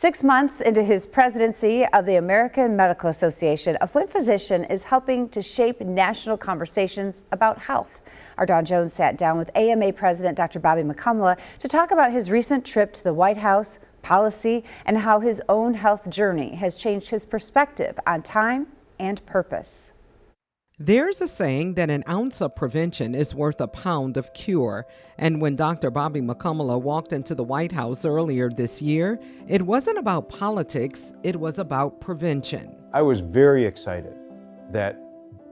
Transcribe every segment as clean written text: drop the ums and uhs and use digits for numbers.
6 months into his presidency of the American Medical Association, a Flint physician is helping to shape national conversations about health. Our Dawn Jones sat down with AMA President Dr. Bobby Mukkamala to talk about his recent trip to the White House, policy, and how his own health journey has changed his perspective on time and purpose. There's a saying that an ounce of prevention is worth a pound of cure. And when Dr. Bobby Mukkamala walked into the White House earlier this year, it wasn't about politics, it was about prevention. I was very excited that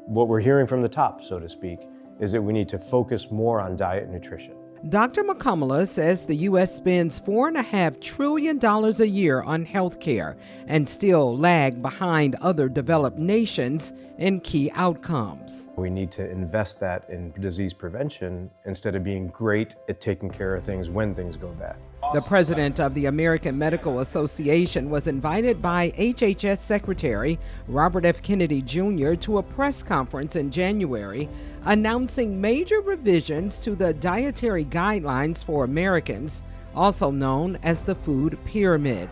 what we're hearing from the top, so to speak, is that we need to focus more on diet and nutrition. Dr. Mukkamala says the U.S. spends $4.5 trillion a year on health care and still lag behind other developed nations in key outcomes. We need to invest that in disease prevention instead of being great at taking care of things when things go bad. The president of the American Medical Association was invited by HHS Secretary Robert F. Kennedy Jr. to a press conference in January announcing major revisions to the dietary guidelines for Americans, also known as the food pyramid.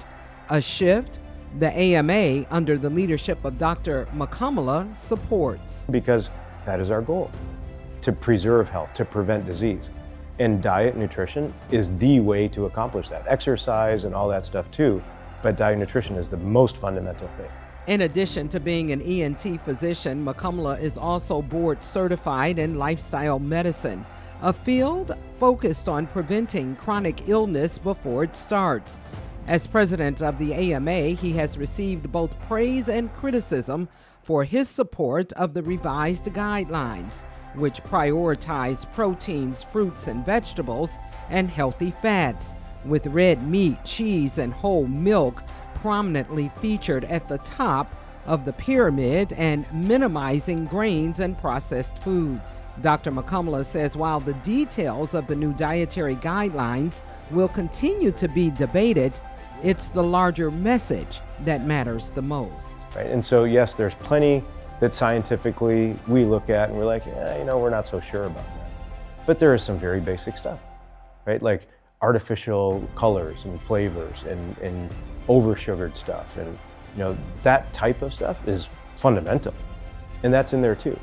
A shift the AMA, under the leadership of Dr. Mukkamala, supports. Because that is our goal, to preserve health, to prevent disease. And diet and nutrition is the way to accomplish that. Exercise and all that stuff too, but diet and nutrition is the most fundamental thing. In addition to being an ENT physician, Mukkamala is also board certified in lifestyle medicine, a field focused on preventing chronic illness before it starts. As president of the AMA, he has received both praise and criticism for his support of the revised guidelines, which prioritize proteins, fruits and vegetables, and healthy fats, with red meat, cheese, and whole milk prominently featured at the top of the pyramid and minimizing grains and processed foods. Dr. Mukkamala says while the details of the new dietary guidelines will continue to be debated, it's the larger message that matters the most. Right? And so yes, there's plenty that scientifically we look at and we're like, we're not so sure about that. But there is some very basic stuff, right? Like artificial colors and flavors and over-sugared stuff. And that type of stuff is fundamental. And that's in there too.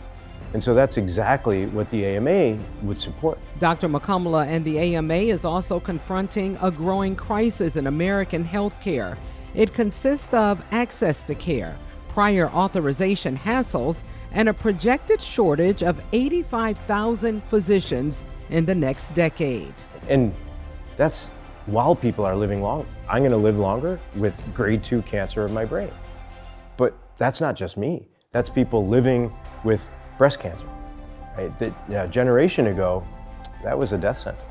And so that's exactly what the AMA would support. Dr. Mukkamala and the AMA is also confronting a growing crisis in American health care. It consists of access to care, prior authorization hassles, and a projected shortage of 85,000 physicians in the next decade. And that's while people are living long. I'm going to live longer with grade 2 cancer of my brain. But that's not just me. That's people living with breast cancer. Right? A generation ago, that was a death sentence.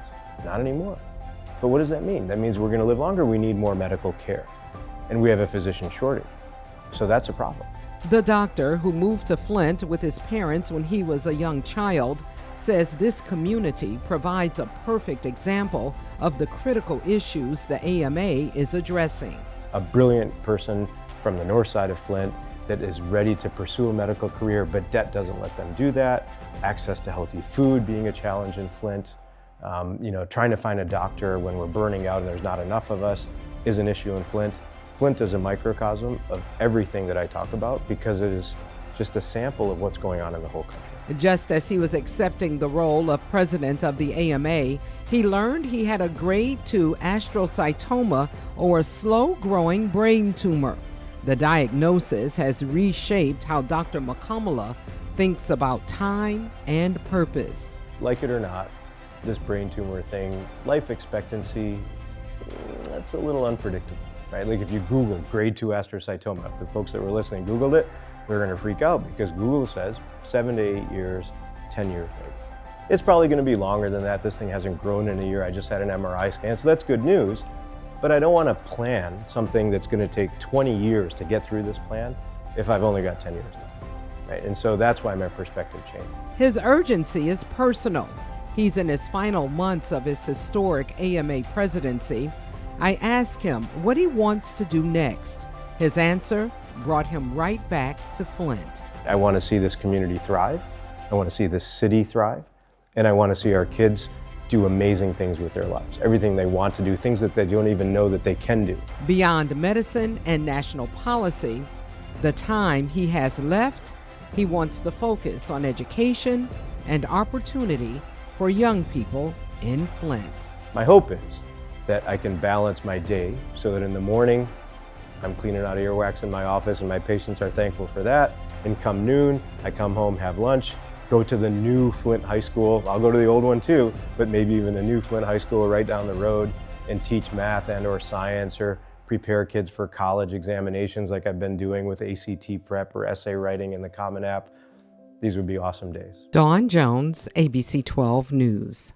Not anymore. But what does that mean? That means we're going to live longer. We need more medical care. And we have a physician shortage. So that's a problem. The doctor, who moved to Flint with his parents when he was a young child, says this community provides a perfect example of the critical issues the AMA is addressing. A brilliant person from the north side of Flint that is ready to pursue a medical career, but debt doesn't let them do that. Access to healthy food being a challenge in Flint. Trying to find a doctor when we're burning out and there's not enough of us is an issue in Flint. Flint is a microcosm of everything that I talk about because it is just a sample of what's going on in the whole country. Just as he was accepting the role of president of the AMA, he learned he had a grade 2 astrocytoma, or a slow-growing brain tumor. The diagnosis has reshaped how Dr. Mukkamala thinks about time and purpose. Like it or not, this brain tumor thing, life expectancy, that's a little unpredictable. Right? Like if you Google grade 2 astrocytoma, if the folks that were listening Googled it, they're going to freak out because Google says 7 to 8 years, 10 years maybe. It's probably going to be longer than that. This thing hasn't grown in a year. I just had an MRI scan, so that's good news. But I don't want to plan something that's going to take 20 years to get through this plan if I've only got 10 years left. Right? And so that's why my perspective changed. His urgency is personal. He's in his final months of his historic AMA presidency. I asked him what he wants to do next. His answer brought him right back to Flint. I want to see this community thrive. I want to see this city thrive. And I want to see our kids do amazing things with their lives, everything they want to do, things that they don't even know that they can do. Beyond medicine and national policy, the time he has left, he wants to focus on education and opportunity for young people in Flint. My hope is that I can balance my day so that in the morning, I'm cleaning out earwax in my office and my patients are thankful for that. And come noon, I come home, have lunch, go to the new Flint High School. I'll go to the old one too, but maybe even a new Flint High School right down the road and teach math and or science or prepare kids for college examinations like I've been doing with ACT prep or essay writing in the Common App. These would be awesome days. Dawn Jones, ABC 12 News.